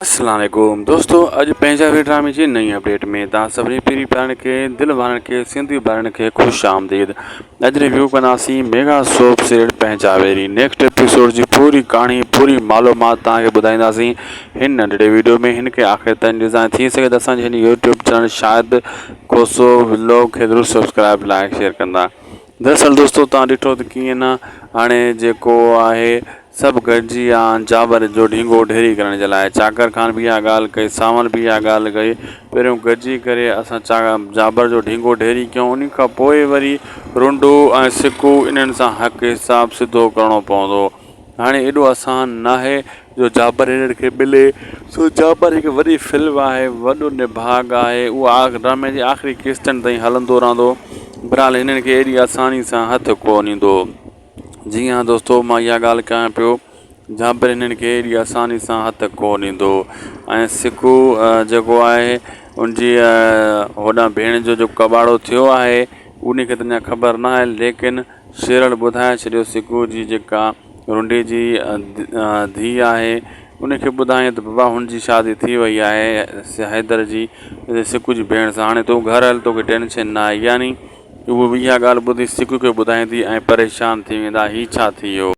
अस्सलाम वालेकुम दोस्तों, अॼु पंहिंजा ड्रामे जी नई अपडेट में तव्हां सभिनी पहिरीं ॿारनि खे दिलि वारनि खे सिंधी ॿारनि खे ख़ुशि आमदीद। अॼु रिव्यू कंदासीं मेगा सोप सीरियल पंहिंजावेरी नेक्स्ट एपिसोड जी पूरी कहाणी पूरी मालूमात तव्हांखे ॿुधाईंदासीं हिन नंढड़े वीडियो में। हिन खे आख़िर ताईं ॾिसण थी सघे त असांजे हिन यूट्यूब चैनल शायदि कोसो व्लॉग खे ज़रूरु सब्सक्राइब लाइक शेयर कंदा। दरअसल दोस्तों, तव्हां ॾिठो त कीअं न हाणे जेको आहे सभु गॾिजी विया आहिनि जाबर जो ढींगो ढेरी करण जे लाइ। चाकर ख़ान बि इहा ॻाल्हि कई, सावन बि इहा ॻाल्हि कई। पहिरियों गॾिजी करे असां जाबर जो ढींगो ढेरी कयूं, उन खां पोइ वरी रुंडू ऐं सिकू इन्हनि सां हक़ हिसाब सिधो करिणो पवंदो। हाणे एॾो आसान न आहे जो जाबर हिननि खे मिले। सो जाबर हिकु वॾी फिल्म आहे, वॾो निभाग आहे, उहा ड्रामे जी आख़िरी किस्तनि ताईं हलंदो रहंदो। बहरहाल हिननि खे एॾी आसानी सां हथु कोन ईंदो। जी हाँ दोस्तों, मां इहा ॻाल्हि कयां पियो, जाबर हिननि खे एॾी आसानी सां हथु कोन ईंदो। ऐं सिकू जेको आहे उनजी होॾां भेण जो कबाड़ो थियो आहे उन खे त अञा ख़बर न आहे, लेकिन शेरल ॿुधाए छॾियो सिकू जी जेका रुंडी जी धीउ आहे उनखे ॿुधाईं त बाबा हुनजी शादी थी वई आहे हैदर जी सिकू जी भेण सां, हाणे तूं घर हल, तोखे टेंशन न आहे। यानी उहो इहा ॻाल्हि ॿुधी सिकू खे ॿुधाईंदी ऐं परेशान थी वेंदा, हीउ छा थी वियो।